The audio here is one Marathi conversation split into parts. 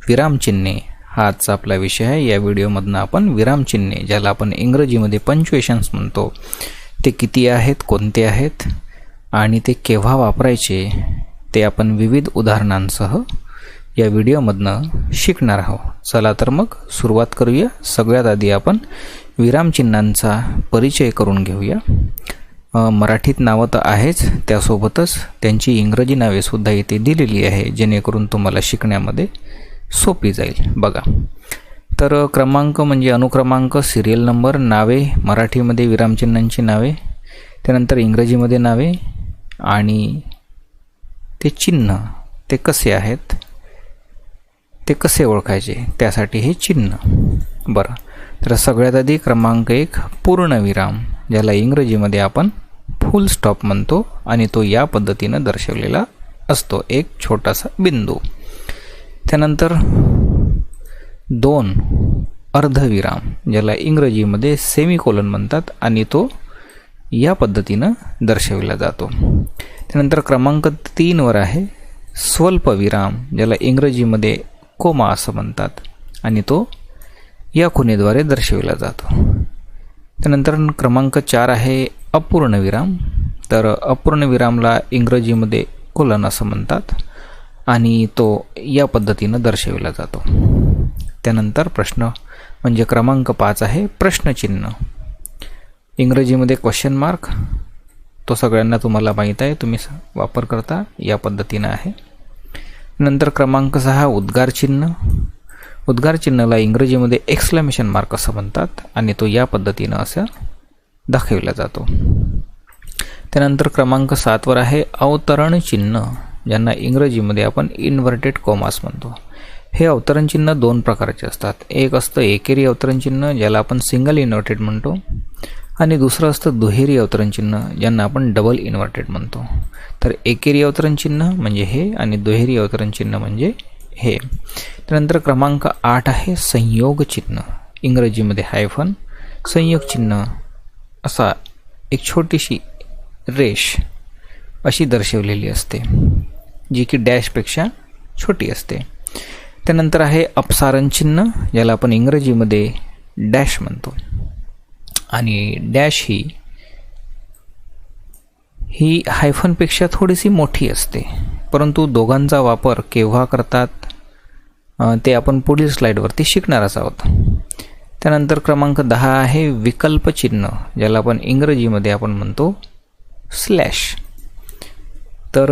विरामचिन्हे हा आजचा आपला विषय आहे। या व्हिडिओमधनं आपण विरामचिन्हे, ज्याला आपण इंग्रजीमध्ये पंक्च्युएशन्स म्हणतो, ते किती आहेत, कोणते आहेत आणि ते केव्हा वापरायचे ते आपण विविध उदाहरणांसह या व्हिडिओमधनं शिकणार आहोत। चला तर मग सुरुवात करूया। सगळ्यात आधी आपण विरामचिन्हांचा परिचय करून घेऊया। मराठीत नावं तर आहेच, त्यासोबतच त्यांची इंग्रजी नावे सुद्धा इथे दिलेली आहे, जेणेकरून तुम्हाला शिकण्यामध्ये सोपी जाईल। बघा, तर क्रमांक म्हणजे अनुक्रमांक, सिरियल नंबर, नावे मराठीमध्ये विरामचिन्हांची नावे, त्यानंतर इंग्रजीमध्ये नावे आणि ते चिन्ह ते कसे आहेत, ते कसे ओळखायचे, त्यासाठी हे चिन्ह। बरं, तर सगळ्यात आधी क्रमांक 1 पूर्णविराम, ज्याला इंग्रजीमध्ये आपण फुल स्टॉप म्हणतो आणि तो या पद्धतीनं दर्शवलेला असतो, एक छोटासा बिंदू। त्यानंतर 2 अर्धविराम, ज्याला इंग्रजीमध्ये सेमीकोलन म्हणतात आणि तो या पद्धतीनं दर्शविला जातो। त्यानंतर क्रमांक 3 वर आहे स्वल्पविराम, ज्याला इंग्रजीमध्ये कोमा असं म्हणतात आणि तो या खुणेद्वारे दर्शविला जातो। त्यानंतर क्रमांक 4 आहे अपूर्णविराम, तर अपूर्णविरामला इंग्रजीमध्ये कोलन असं म्हणतात आणि तो या पद्धतीनं दर्शविला जातो। त्यानंतर प्रश्न म्हणजे क्रमांक 5 आहे प्रश्नचिन्ह, इंग्रजीमध्ये क्वेश्चन मार्क, तो सगळ्यांना तुम्हाला माहीत आहे, तुम्ही वापर करता, या पद्धतीनं आहे। नंतर क्रमांक 6 उद्गार चिन्ह, उद्गार चिन्हाला इंग्रजीमध्ये एक्सक्लेमेशन मार्क असं म्हणतात आणि तो या पद्धतीनं असं दाखविला जातो। त्यानंतर क्रमांक 7 वर आहे अवतरण चिन्ह, ज्यांना इंग्रजीमध्ये आपण इन्व्हर्टेड कॉमास म्हणतो। हे अवतरण चिन्ह 2 प्रकारचे असतात, एक असतं एकेरी अवतरण चिन्ह, ज्याला आपण सिंगल इन्व्हर्टेड म्हणतो, आणि दुसरं असतं दुहेरी अवतरण चिन्ह, ज्यांना आपण डबल इन्व्हर्टेड म्हणतो। तर एकेरी अवतरण चिन्ह म्हणजे हे आणि दुहेरी अवतरण चिन्ह म्हणजे हे। त्यानंतर क्रमांक 8 आहे संयोग चिन्ह, इंग्रजीमध्ये हायफन, संयोग चिन्ह असा एक छोटीशी रेष अशी दर्शवलेली असते, जी की डॅशपेक्षा छोटी असते। त्यानंतर आहे अपसारण चिन्ह, ज्याला आपण इंग्रजीमध्ये डॅश म्हणतो, आणि डॅश ही हायफनपेक्षा थोडीशी मोठी असते, परंतु दोघांचा वापर केव्हा करतात ते आपण पुढील स्लाईडवरती शिकणारच आहोत। त्यानंतर क्रमांक 10 आहे विकल्प चिन्ह, ज्याला आपण इंग्रजीमध्ये आपण म्हणतो स्लॅश। तर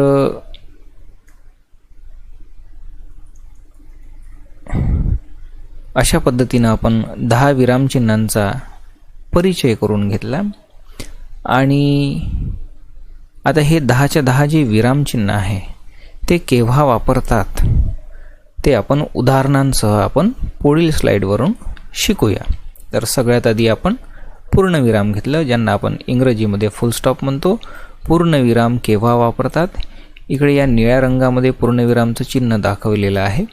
अशा पद्धतीनं आपण 10 विरामचिन्हांचा परिचय करून घेतला। आणि आता हे 10च्या 10 जे विरामचिन्ह आहे ते केव्हा वापरतात ते आपण उदाहरणांसह आपण पुढील स्लाईडवरून शिकूया। तर सगळ्यात आधी आपण पूर्णविराम घेतलं, ज्यांना आपण इंग्रजीमध्ये फुल स्टॉप म्हणतो। पूर्णविराम केव्हा वापरतात, इकडे या निळ्या रंगामध्ये पूर्णविरामचं चिन्ह दाखवलेलं आहे।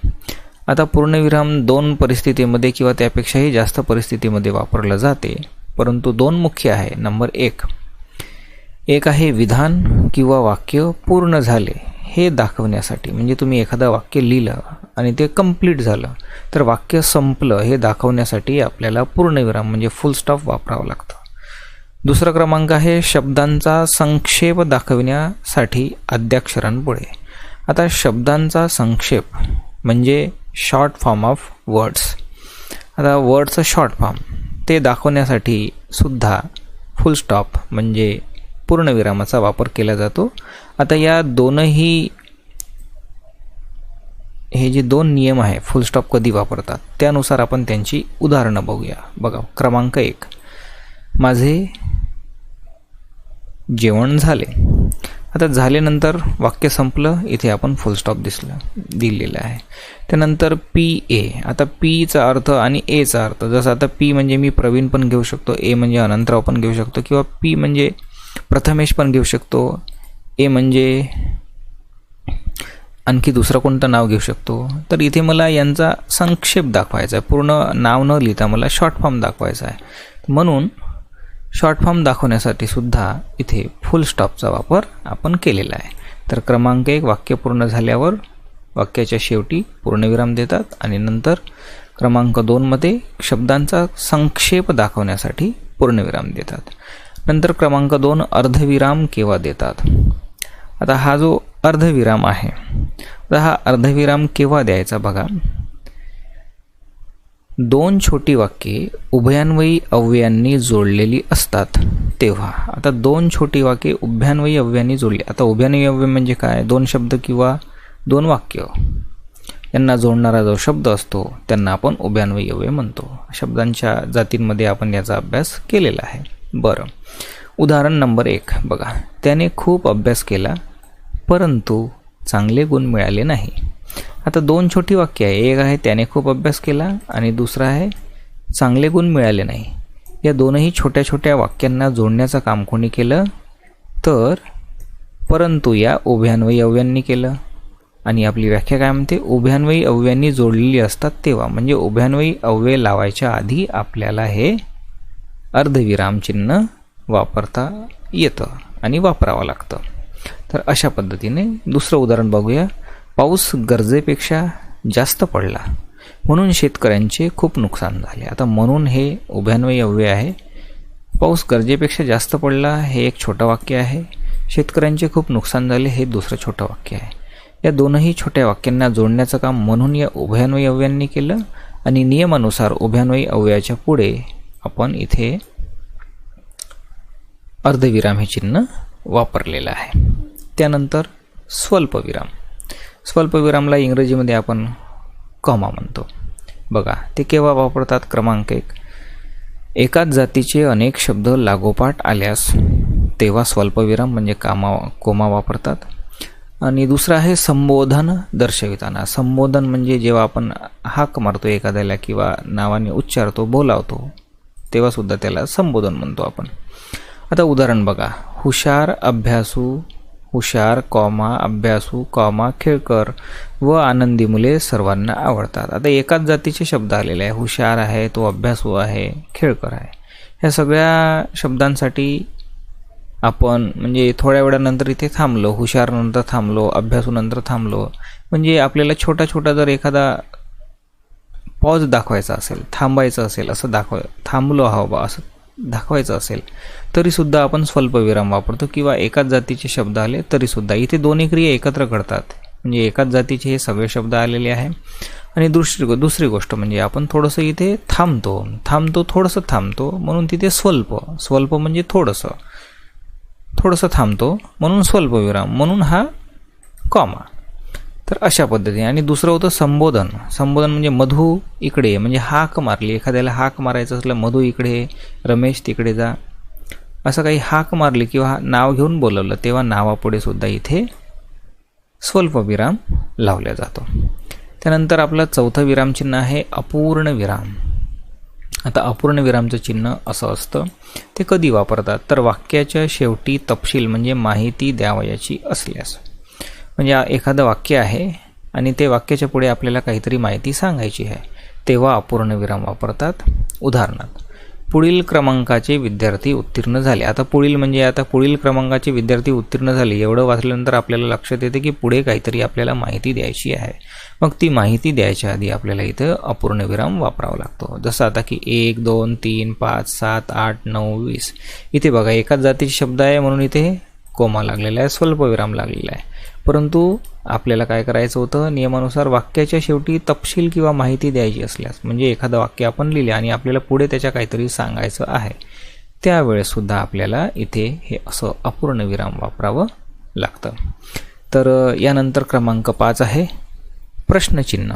आता पूर्णविराम 2 परिस्थितीमध्ये किंवा त्यापेक्षाही जास्त परिस्थितीमध्ये वापरलं जाते, परंतु 2 मुख्य आहे। नंबर 1 आहे विधान किंवा वाक्य पूर्ण झाले हे दाखवण्यासाठी, म्हणजे तुम्ही एखादं वाक्य लिहिलं आणि ते कंप्लीट झालं तर वाक्य संपलं हे दाखवण्यासाठी आपल्याला पूर्णविराम म्हणजे फुल स्टॉप वापरावं लागतं। दुसरा क्रमांक आहे शब्दांचा संक्षेप दाखवण्यासाठी आद्याक्षरांपुढे। आता शब्दांचा संक्षेप म्हणजे शॉर्ट फॉर्म ऑफ वर्ड्स, आता वर्डचं शॉर्ट फॉर्म ते दाखवण्यासाठी सुद्धा फुल स्टॉप म्हणजे पूर्णविरामाचा वापर केला जातो। आता या दोनही हे जे 2 नियम आहे फुल स्टॉप कधी वापरतात त्यानुसार आपण त्यांची उदाहरणं बघूया। बघा, क्रमांक 1 माझे जेवण झाले। आता झाल्यानंतर वाक्य संपलं, इथे आपण फुल स्टॉप दिलेला आहे। त्यानंतर PA, आता Pचा अर्थ आणि Aचा अर्थ, जसं आता P म्हणजे मी प्रवीण पण घेऊ शकतो, A म्हणजे अनंतराव पण घेऊ शकतो, किंवा P म्हणजे प्रथमेश पण घेऊ शकतो, A म्हणजे आणखी दुसरं कोणतं नाव घेऊ शकतो। तर इथे मला यांचा संक्षेप दाखवायचा आहे, पूर्ण नाव न लिहिता मला शॉर्ट फॉर्म दाखवायचा आहे, म्हणून शॉर्ट फॉर्म दाखवण्यासाठी सुद्धा इथे फुल स्टॉपचा वापर आपण केलेला आहे। तर क्रमांक 1 वाक्य पूर्ण झाल्यावर वाक्याच्या शेवटी पूर्णविराम देतात आणि नंतर क्रमांक 2 मध्ये शब्दांचा संक्षेप दाखवण्यासाठी पूर्णविराम देतात. नंतर क्रमांक 2 अर्धविराम केव्हा देतात. आता हा जो अर्धविराम आहे, तर हा अर्धविराम केव्हा द्यायचा बघा. 2 छोटी वाक्ये उभयान्वयी अव्ययांनी जोडलेली असतात तेव्हा. आता 2 छोटी वाक्ये उभयान्वयी अव्ययांनी जोडली. आता उभयान्वयी अव्यय म्हणजे काय, 2 शब्द किंवा 2 वाक्य यांना जोडणारा जो शब्द असतो त्यांना आपण उभयान्वयी अव्यय म्हणतो. शब्दांच्या जातींमध्ये आपण याचा अभ्यास केलेला आहे. बरं, उदाहरण नंबर 1 बघा. त्याने खूप अभ्यास केला परंतु चांगले गुण मिळाले नाही. आता 2 छोटी वाक्य आहे. एक आहे त्याने खूप अभ्यास केला आणि दुसरा आहे चांगले गुण मिळाले नाही. या दोनही छोट्या छोट्या वाक्यांना जोडण्याचं काम कोणी केलं, तर परंतु या उभयान्वयी अव्ययांनी केलं. आणि आपली व्याख्या काय म्हणते, उभयान्वयी अव्ययांनी जोडलेली असतात तेव्हा. म्हणजे उभयान्वयी अव्यय लावायच्या आधी आपल्याला हे अर्धविराम चिन्ह वापरता येतं आणि वापरावं लागतं. तर अशा पद्धतीने दुसरं उदाहरण बघूया. पाऊस गरजेपेक्षा जास्त पडला म्हणून शेतकऱ्यांचे खूप नुकसान झाले. आता म्हणून हे उभयान्वयी अव्यय आहे. पाऊस गरजेपेक्षा जास्त पडला हे एक छोटं वाक्य आहे. शेतकऱ्यांचे खूप नुकसान झाले हे दुसरं छोटं वाक्य आहे. या दोनही छोट्या वाक्यांना जोडण्याचं काम म्हणून या उभयान्वयी अव्ययांनी केलं आणि नियमानुसार उभयान्वयी अव्ययाच्या पुढे आपण इथे अर्धविराम हे चिन्ह वापरलेलं आहे. त्यानंतर स्वल्पविराम. स्वल्पविरामला इंग्रजीमध्ये आपण कॉमा म्हणतो. बघा ते केव्हा वापरतात. क्रमांक 1 एकाच जातीचे अनेक शब्द लागोपाठ आल्यास तेव्हा स्वल्पविराम म्हणजे कोमा वापरतात. आणि दुसरा आहे संबोधन दर्शविताना. संबोधन म्हणजे जेव्हा आपण हाक मारतो एखाद्याला किंवा नावाने उच्चारतो, बोलावतो, तेव्हा सुद्धा त्याला संबोधन म्हणतो आपण. आता उदाहरण बघा. हुशार, अभ्यासू, हुशार कॉमा अभ्यासू कॉमा खेळकर व आनंदी मुले सर्वांना आवडतात. आता एकाच जातीचे शब्द आलेले आहे. हुशार आहे, तो अभ्यासू आहे, खेळकर आहे. ह्या सगळ्या शब्दांसाठी आपण म्हणजे थोड्या वेळानंतर इथे थांबलो, हुशार नंतर थांबलो, अभ्यासू नंतर थांबलो. म्हणजे आपल्याला छोटा छोटा जर एखादा पॉज दाखवायचा असेल, थांबायचं असेल, असं थांबलो हवा असं दाखवायचं असेल तरीसुद्धा आपण स्वल्पविराम वापरतो. किंवा एकाच जातीचे शब्द आले तरीसुद्धा इथे दोन्ही क्रिया एकत्र घडतात. म्हणजे एकाच जातीचे हे सगळे शब्द आलेले आहे. आणि दुसरी गोष्ट म्हणजे आपण थोडंसं इथे थांबतो थोडंसं थांबतो म्हणून तिथे स्वल्प म्हणजे थोडंसं थांबतो म्हणून स्वल्पविराम, म्हणून हा कॉमा. तर अशा पद्धतीने. आणि दुसरं होतं संबोधन. म्हणजे मधू इकडे, म्हणजे हाक मारली, एखाद्याला हाक मारायचं असलं, मधू इकडे, रमेश तिकडे जा, असं काही हाक मारली किंवा नाव घेऊन बोलवलं तेव्हा नावापुढे सुद्धा इथे स्वल्पविराम लावला जातो. त्यानंतर आपलं चौथं विरामचिन्ह आहे अपूर्ण विराम. आता अपूर्ण विरामचं चिन्ह असं असतं. ते कधी वापरतात, तर वाक्याच्या शेवटी तपशील म्हणजे माहिती द्यावयाची असल्यास. म्हणजे एखादं वाक्य आहे आणि ते वाक्याच्या पुढे आपल्याला काहीतरी माहिती सांगायची आहे तेव्हा अपूर्ण विराम वापरतात. उदाहरणार्थ पुढील क्रमांकाचे विद्यार्थी उत्तीर्ण झाले. आता पुढील क्रमांकाचे विद्यार्थी उत्तीर्ण झाले एवढं वाचल्यानंतर आपल्याला लक्षात येते की पुढे काहीतरी आपल्याला माहिती द्यायची आहे. मग ती माहिती द्यायच्या आधी आपल्याला इथं अपूर्ण विराम वापरावा लागतो. जसं आता की 1, 2, 3, 5, 7, 8, 9, 20. इथे बघा एकाच जातीचे शब्द आहे म्हणून इथे कोमा लागलेला आहे, स्वल्पविराम लागलेला आहे. परंतु आपल्याला काय करायचं होतं, नियमानुसार वाक्याच्या शेवटी तपशील किंवा माहिती द्यायची असल्यास, म्हणजे एखादं वाक्य आपण लिहिले आणि आपल्याला पुढे त्याच्या काहीतरी सांगायचं आहे त्यावेळेससुद्धा आपल्याला इथे हे असं अपूर्ण विराम वापरावं लागतं. तर यानंतर क्रमांक 5 आहे प्रश्नचिन्ह.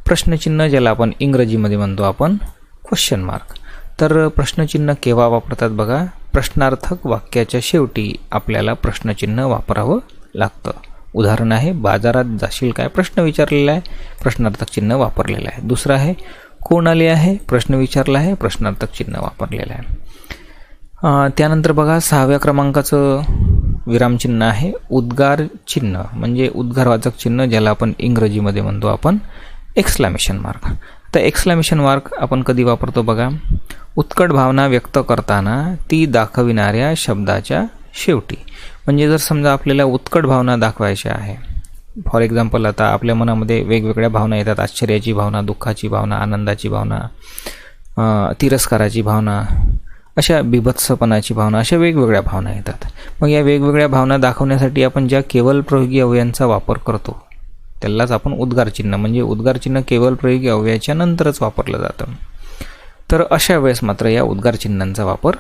प्रश्नचिन्ह ज्याला आपण इंग्रजीमध्ये म्हणतो आपण क्वेश्चन मार्क. तर प्रश्नचिन्ह केव्हा वापरतात बघा. प्रश्नार्थक वाक्याच्या शेवटी आपल्याला प्रश्नचिन्ह वापरावं लागतं. उदाहरण आहे बाजारात जाशील काय, प्रश्न विचारलेला आहे, प्रश्नार्थक चिन्ह वापरलेलं आहे. दुसरं आहे कोण आले आहे, प्रश्न विचारला आहे, प्रश्नार्थक चिन्ह वापरलेलं आहे. त्यानंतर बघा 6व्या क्रमांकाचं विरामचिन्ह आहे उद्गार चिन्ह, म्हणजे उद्गारवाचक चिन्ह ज्याला आपण इंग्रजीमध्ये म्हणतो आपण एक्सक्लेमेशन मार्क. तर एक्सक्लेमेशन मार्क आपण कधी वापरतो बघा, उत्कट भावना व्यक्त करताना ती दाखविणाऱ्या शब्दाच्या शेवटी. म्हणजे जर समजा आपल्याला उत्कट भावना दाखवायची आहे, फॉर एक्झाम्पल आता आपल्या मनामध्ये वेगवेगळ्या भावना येतात, आश्चर्याची भावना, दुःखाची भावना, आनंदाची भावना, तिरस्काराची भावना, अशा बिभत्सपणाची भावना, अशा वेगवेगळ्या भावना येतात. मग या वेगवेगळ्या भावना दाखवण्यासाठी आपण ज्या केवल प्रयोगी अवयवांचा वापर करतो त्यालाच आपण उद्गारचिन्ह, म्हणजे उद्गारचिन्ह केवल प्रयोगी अवयवाच्या नंतरच वापरलं जातं. तर अशा वेळेस मात्र या उद्गारचिन्हांचा वापर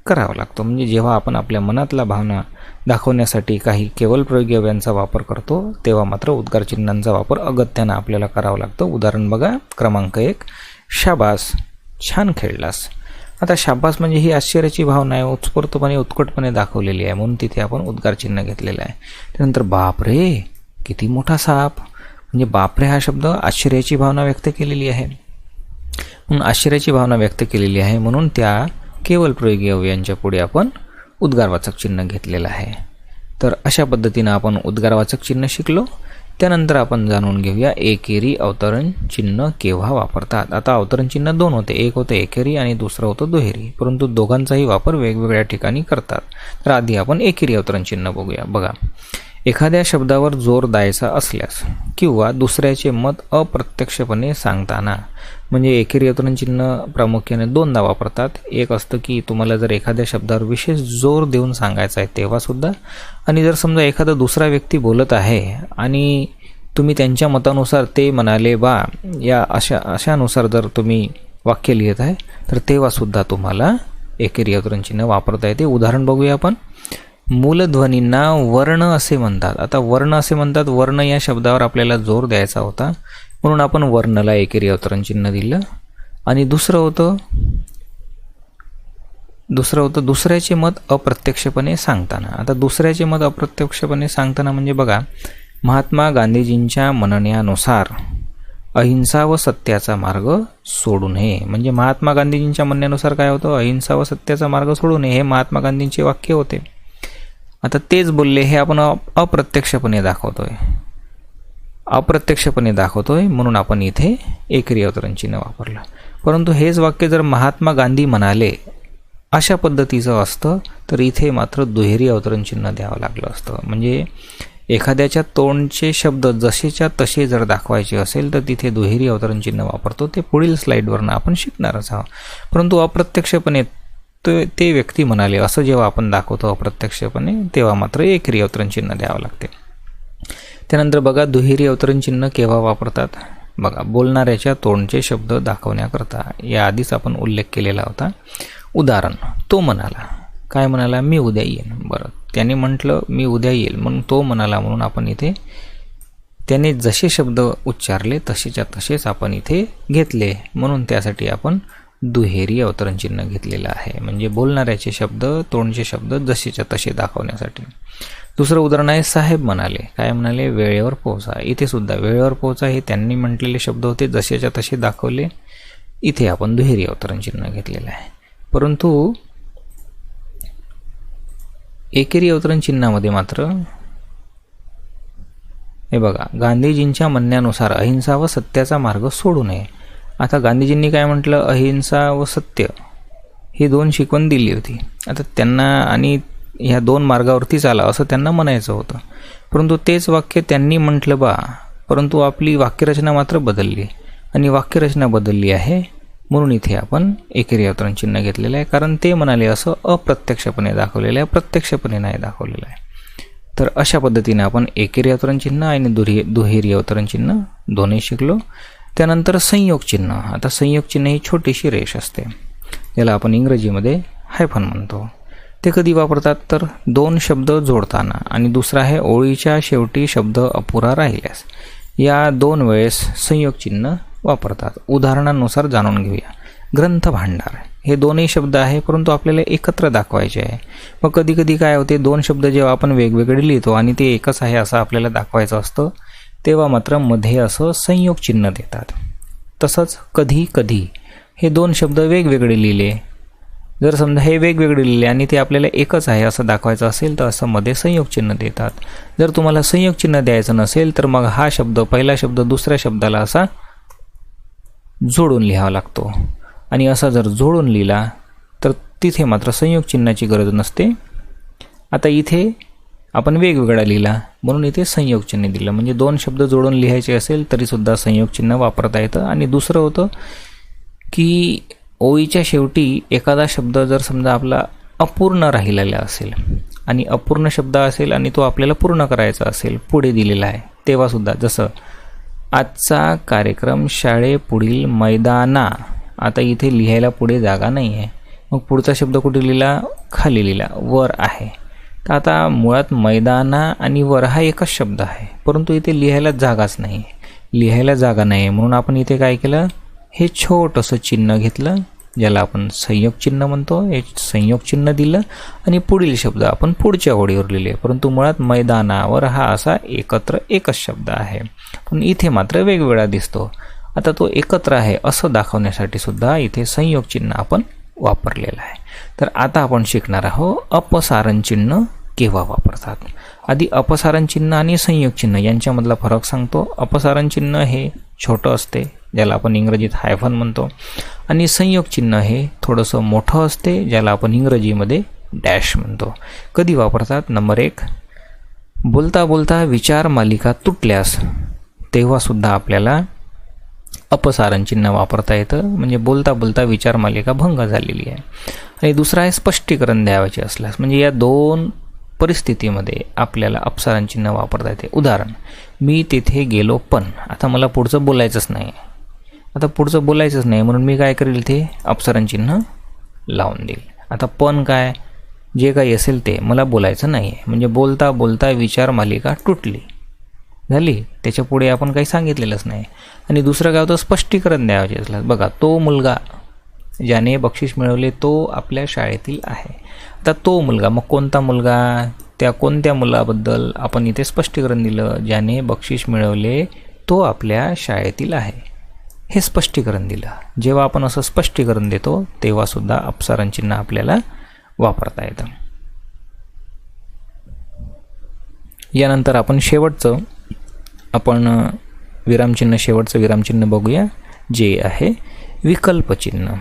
करावा लागतो. म्हणजे जेव्हा आपण आपल्या मनातला भावना दाखवण्यासाठी काही केवल प्रयोगी अवयवांचा वापर करतो तेव्हा मात्र उद्गारचिन्हांचा वापर अगत्यानं आपल्याला करावा लागतो. उदाहरण बघा, क्रमांक 1, शाबास, छान खेळलास. आता शाबास म्हणजे ही आश्चर्याची भावना आहे, उत्स्फूर्तपणे उत्कटपणे दाखवलेली आहे, म्हणून तिथे आपण उद्गारचिन्ह घेतलेलं आहे. त्यानंतर बापरे, किती मोठा साप, म्हणजे बापरे हा शब्द आश्चर्याची भावना व्यक्त केलेली आहे, म्हणून आश्चर्याची भावना व्यक्त केलेली आहे, म्हणून त्या केवल प्रयोगी अवयवांच्या पुढे आपण उद्गारवाचक चिन्ह घेतलेलं आहे. तर अशा पद्धतीनं आपण उद्गारवाचक चिन्ह शिकलो. त्यानंतर आपण जाणून घेऊया एकेरी अवतरण चिन्ह केव्हा वापरतात. आता अवतरण चिन्ह 2 होते, एक होतं एकेरी आणि दुसरं होतं दुहेरी, परंतु दोघांचाही वापर वेगवेगळ्या ठिकाणी करतात. तर आधी आपण एकेरी अवतरण चिन्ह बघूया. बघा, एखाद्या शब्दावर जोर द्यायचा असल्यास किंवा दुसऱ्याचे मत अप्रत्यक्षपणे सांगताना, म्हणजे एकेरी अवतरण चिन्ह प्रामुख्याने 2दा वापरतात. एक असतं की तुम्हाला जर एखाद्या शब्दावर विशेष जोर देऊन सांगायचा आहे तेव्हासुद्धा, आणि जर समजा एखादा दुसरा व्यक्ती बोलत आहे आणि तुम्ही त्यांच्या मतानुसार ते म्हणाले बा या अशानुसार जर तुम्ही वाक्य लिहित आहे तर तेव्हासुद्धा तुम्हाला एकेरी अवतरण चिन्ह वापरता येते. उदाहरण बघूया आपण. मूलध्वनींना वर्ण असे म्हणतात. आता वर्ण असे म्हणतात, वर्ण या शब्दावर आपल्याला जोर द्यायचा होता म्हणून आपण वर्णला एकेरी अवतरण चिन्ह दिलं. आणि दुसरं होतं दुसऱ्याचे मत अप्रत्यक्षपणे सांगताना. आता दुसऱ्याचे मत अप्रत्यक्षपणे सांगताना म्हणजे बघा, महात्मा गांधीजींच्या म्हणण्यानुसार अहिंसा व सत्याचा मार्ग सोडू नये. म्हणजे महात्मा गांधीजींच्या म्हणण्यानुसार काय होतं, अहिंसा व सत्याचा मार्ग सोडू नये, हे महात्मा गांधींचे वाक्य होते. आता तेच बोलले हे आपण अप्रत्यक्षपणे दाखवतोय म्हणून आपण इथे एकेरी अवतरण चिन्ह वापरलं. परंतु हेच वाक्य जर महात्मा गांधी म्हणाले अशा पद्धतीचं असतं तर इथे मात्र दुहेरी अवतरण चिन्ह द्यावं लागलं असतं. म्हणजे एखाद्याच्या तोंडचे शब्द जसेच्या तसे जर दाखवायचे असेल तर तिथे दुहेरी अवतरण चिन्ह वापरतो. ते पुढील स्लाईडवरनं आपण शिकणारच आहोत. परंतु अप्रत्यक्षपणे ते व्यक्ती म्हणाले असं जेव्हा आपण दाखवतो अप्रत्यक्षपणे तेव्हा मात्र एकेरी अवतरण चिन्ह द्यावं लागते. त्यानंतर बघा, दुहेरी अवतरण चिन्ह केव्हा वापरतात. बघा, बोलणाऱ्याच्या तोंडचे शब्द दाखवण्याकरता. या आधीच आपण उल्लेख केलेला होता. उदाहरण, तो म्हणाला, काय म्हणाला, मी उद्या येईन. बरं, त्याने म्हटलं मी उद्या येईल म्हणून तो म्हणाला, म्हणून आपण इथे त्याने जसे शब्द उच्चारले तसेच्या तसेच आपण इथे घेतले म्हणून त्यासाठी आपण दुहेरी अवतरण चिन्ह घेतलेलं आहे. म्हणजे बोलणाऱ्याचे शब्द तोंडचे शब्द जसेच्या तसे दाखवण्यासाठी. दुसरं उदाहरण आहे, साहेब म्हणाले, काय म्हणाले, वेळेवर पोहोचा. इथे सुद्धा वेळेवर पोहोचा हे त्यांनी म्हटलेले शब्द होते, जसेच्या तसे दाखवले. इथे आपण दुहेरी अवतरण चिन्ह घेतलेलं आहे. परंतु एकेरी अवतरण चिन्हामध्ये मात्र हे बघा, गांधीजींच्या म्हणण्यानुसार अहिंसा व सत्याचा मार्ग सोडू नये. आता गांधीजींनी काय म्हटलं, अहिंसा व सत्य ही 2 शिकवण दिली होती. आता त्यांना आणि ह्या 2 मार्गावरती चाला असं त्यांना म्हणायचं होतं. परंतु तेच वाक्य त्यांनी म्हटलं बा, परंतु आपली वाक्यरचना मात्र बदलली आणि वाक्यरचना बदलली आहे म्हणून इथे आपण एकेरी अवतरण चिन्ह घेतलेलं आहे. कारण ते म्हणाले असं अप्रत्यक्षपणे दाखवलेलं आहे, प्रत्यक्षपणे नाही दाखवलेलं आहे. तर अशा पद्धतीने आपण एकेरी अवतरण चिन्ह आणि दुहेरी अवतरण चिन्ह दोन्ही शिकलो. त्यानंतर संयोग चिन्ह. आता संयोग चिन्ह ही छोटीशी रेष असते, याला आपण इंग्रजीमध्ये हायफन म्हणतो. ते कधी वापरतात तर 2 शब्द जोडताना आणि दुसरा आहे ओळीच्या शेवटी शब्द अपुरा राहिल्यास. या 2 वेळेस संयोग चिन्ह वापरतात. उदाहरणानुसार जाणून घेऊया. ग्रंथ भांडार हे 2ही शब्द आहे परंतु आपल्याला एकत्र दाखवायचे आहे. मग कधी कधी काय होते, 2 शब्द जेव्हा आपण वेगवेगळे लिहितो आणि ते एकच आहे असं आपल्याला दाखवायचं असतं तेव्हा मात्र मध्ये असं संयोग चिन्ह देतात. तसंच कधी कधी हे 2 शब्द वेगवेगळे लिहिले, जर समजा हे वेगवेगळे लिहिले आणि ते आपल्याला एकच आहे असं दाखवायचं असेल तर असं मध्ये संयोग चिन्ह देतात. जर तुम्हाला संयोग चिन्ह द्यायचं नसेल तर मग हा शब्द पहिला शब्द दुसऱ्या शब्दाला असा जोडून लिहावा लागतो आणि असा जर जोडून लिहिला तर तिथे मात्र संयोग चिन्हाची गरज नसते. आता इथे आपण वेगवेगळा लिहिला म्हणून इथे संयोग चिन्ह दिलं. म्हणजे दोन शब्द जोडून लिहायचे असेल तरीसुद्धा संयोग चिन्ह वापरता येतं. आणि दुसरं होतं की ओळीच्या शेवटी एखादा शब्द जर समजा आपला अपूर्ण राहिलेला असेल आणि अपूर्ण शब्द असेल आणि तो आपल्याला पूर्ण करायचा असेल, पुढे दिलेला आहे, तेव्हासुद्धा जसं आजचा कार्यक्रम शाळेपुढील मैदाना. आता इथे लिहायला पुढे जागा नाही आहे, मग पुढचा शब्द कुठे लिहिला? खाली लिहिला, वर आहे. तर आता मुळात मैदाना आणि वर हा एकच शब्द आहे, परंतु इथे लिहायला जागाच नाही. लिहायला जागा नाही म्हणून आपण इथे काय केलं? हे छोटंसं चिन्ह घेतलं, ज्याला आपण संयोग चिन्ह म्हणतो. हे संयोग चिन्ह दिलं आणि पुढील शब्द आपण पुढच्या ओळीवर लिहिले. परंतु मुळात मैदानावर हा असा एकत्र एकच शब्द आहे, पण इथे मात्र वेगवेगळा दिसतो. आता तो एकत्र आहे असं दाखवण्यासाठी सुद्धा इथे संयोग चिन्ह आपण वापरलेलं आहे. तर आता आपण शिकणार आहोत अपसारण चिन्ह केव्हा वापरतात. आधी अपसारण चिन्ह आणि संयोग चिन्ह यांच्यामधला फरक सांगतो. अपसारण चिन्ह हे छोटं असते, ज्याला आपण इंग्रजीत हायफन म्हणतो, आणि संयोग चिन्ह हे थोडंसं मोठं असते, ज्याला आपण इंग्रजीमध्ये डॅश म्हणतो. कधी वापरतात? नंबर 1, बोलता बोलता विचार मालिका तुटल्यास तेव्हासुद्धा आपल्याला अपसारण चिन्ह वापरता येतं. म्हणजे बोलता बोलता विचार मालिका भंग झालेली आहे. आणि दुसरा आहे स्पष्टीकरण द्यावयाचे असल्यास. म्हणजे या दोन परिस्थितीमध्ये आपल्याला अपसारण चिन्ह वापरता येते. उदाहरण, मी तेथे गेलो पण. आता मला पुढचं बोलायचंच नाही. म्हणून मी काय करेल? ते अपसारण चिन्ह लावून देईल. आता पण काय, जे काही असेल ते मला बोलायचं नाही आहे. म्हणजे बोलता बोलता विचार मालिका तुटली झाली, त्याच्या पुढे आपण काही सांगितलेलंच नाही. आणि दुसरं काय होतं? स्पष्टीकरण द्यावयाचे असल्यास. बघा, तो मुलगा ज्याने बक्षीस मिळवले तो आपल्या शाळेतील आहे. आता तो मुलगा, मग कोणता मुलगा? त्या कोणत्या मुलाबद्दल आपण इथे स्पष्टीकरण दिलं? ज्याने बक्षीस मिळवले तो आपल्या शाळेतील आहे, हे स्पष्टीकरण दिलं. जेव्हा आपण असं स्पष्टीकरण देतो तेव्हासुद्धा अपसारण चिन्ह आपल्याला वापरता येतं. यानंतर आपण शेवटचं शेवटचं विरामचिन्ह बघूया, जे आहे विकल्पचिन्ह.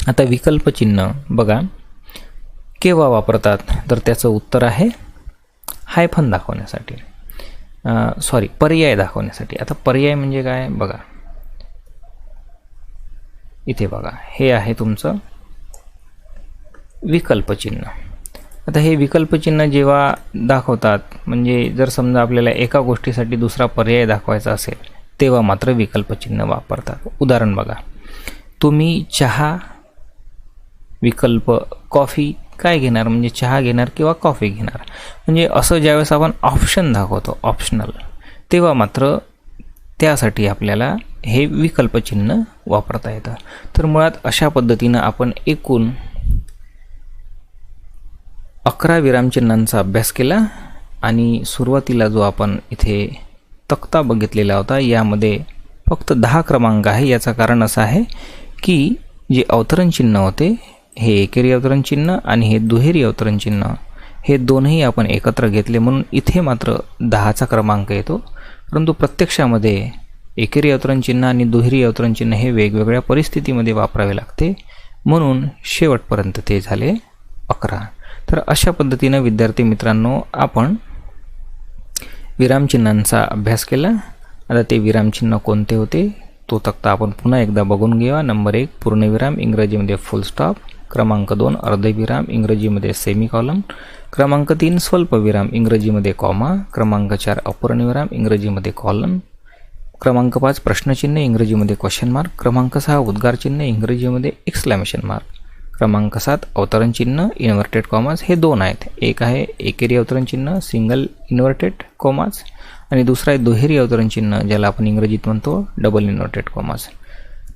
आता विकल्पचिन्ह बघा केव्हा वापरतात? तर त्याचं उत्तर आहे हायफन दाखवण्यासाठी, पर्याय दाखवण्यासाठी. आता पर्याय म्हणजे काय? बघा इथे बघा, हे आहे तुमचं विकल्पचिन्ह. आता हे विकल्पचिन्ह जेव्हा दाखवतात, म्हणजे जर समजा आपल्याला एका गोष्टीसाठी दुसरा पर्याय दाखवायचा असेल तेव्हा मात्र विकल्पचिन्ह वापरतात. उदाहरण बघा, तुम्ही चहा विकल्प कॉफी काय घेणार? म्हणजे चहा घेणार किंवा कॉफी घेणार. म्हणजे असं ज्यावेळेस आपण ऑप्शन दाखवतो, ऑप्शनल, तेव्हा मात्र त्यासाठी आपल्याला हे विकल्पचिन्ह वापरता येतं. तर मुळात अशा पद्धतीनं आपण एकूण 11 विरामचिन्हांचा अभ्यास केला. आणि सुरुवातीला जो आपण इथे तक्ता बघितलेला होता, यामध्ये फक्त 10 क्रमांक आहे. याचं कारण असं आहे की जे अवतरण चिन्ह होते, हे एकेरी अवतरण चिन्ह आणि हे दुहेरी अवतरण चिन्ह, हे दोनही आपण एकत्र घेतले म्हणून इथे मात्र 10चा क्रमांक येतो. परंतु प्रत्यक्षामध्ये एकेरी अवतरण चिन्ह आणि दुहेरी अवतरण चिन्ह हे वेगवेगळ्या परिस्थितीमध्ये वापरावे लागते, म्हणून शेवटपर्यंत ते झाले 11. तर अशा पद्धतीनं विद्यार्थी मित्रांनो आपण विरामचिन्हांचा अभ्यास केला. आता ते विरामचिन्ह कोणते होते तो तक्ता आपण पुन्हा एकदा बघून घेऊया. नंबर 1 पूर्णविराम, इंग्रजीमध्ये फुल स्टॉप. क्रमांक 2 अर्धविराम, इंग्रजीमध्ये सेमिकॉलन. क्रमांक 3 स्वल्पविराम, इंग्रजीमध्ये कॉमा. क्रमांक 4 अपूर्णविराम, इंग्रजीमध्ये कॉलन. क्रमांक 5 प्रश्नचिन्ह, इंग्रजीमध्ये क्वेश्चन मार्क. क्रमांक 6 उद्गारचिन्ह, इंग्रजीमध्ये एक्सक्लेमेशन मार्क. क्रमांक 7 अवतरण चिन्ह, इन्व्हर्टेड कॉमास. हे दोन आहेत. एक आहे एकेरी अवतरण चिन्ह, सिंगल इन्व्हर्टेड कॉमास, आणि दुसरा आहे दुहेरी अवतरण चिन्ह, ज्याला आपण इंग्रजीत म्हणतो डबल इन्व्हर्टेड कॉमास.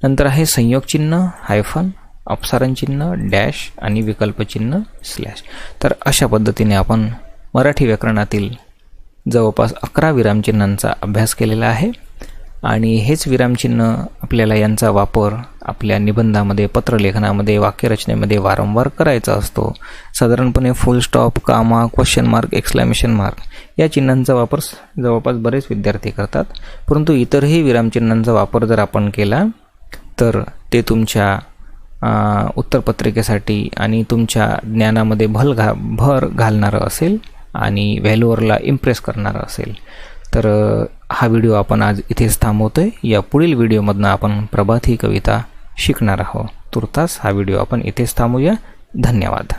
नंतर आहे संयोग चिन्ह, हायफन, अपसारण चिन्ह, डॅश आणि विकल्पचिन्ह, स्लॅश. तर अशा पद्धतीने आपण मराठी व्याकरणातील जवळपास 11 विरामचिन्हांचा अभ्यास केलेला आहे. आणि हेच विरामचिन्ह आपल्याला यांचा वापर आपल्या निबंधामध्ये, पत्रलेखनामध्ये, वाक्यरचनेमध्ये वारंवार करायचा असतो. साधारणपणे फुल स्टॉप, कामा, क्वेश्चन मार्क, एक्सक्लेमेशन मार्क या चिन्हांचा वापर जवळपास बरेच विद्यार्थी करतात. परंतु इतरही विरामचिन्हांचा वापर जर आपण केला तर ते तुमच्या उत्तरपत्रिकेसाठी आणि तुमच्या ज्ञानामध्ये भर घालणारं असेल आणि व्हॅल्युअरला इम्प्रेस करणारा असेल. तर हा व्हिडिओ आपण आज इथेच थांबवतो आहे. या पुढील व्हिडिओमधनं आपण प्रभात ही कविता शिकणार आहोत. तुर्तास हा व्हिडिओ आपण इथेच थांबवूया. धन्यवाद.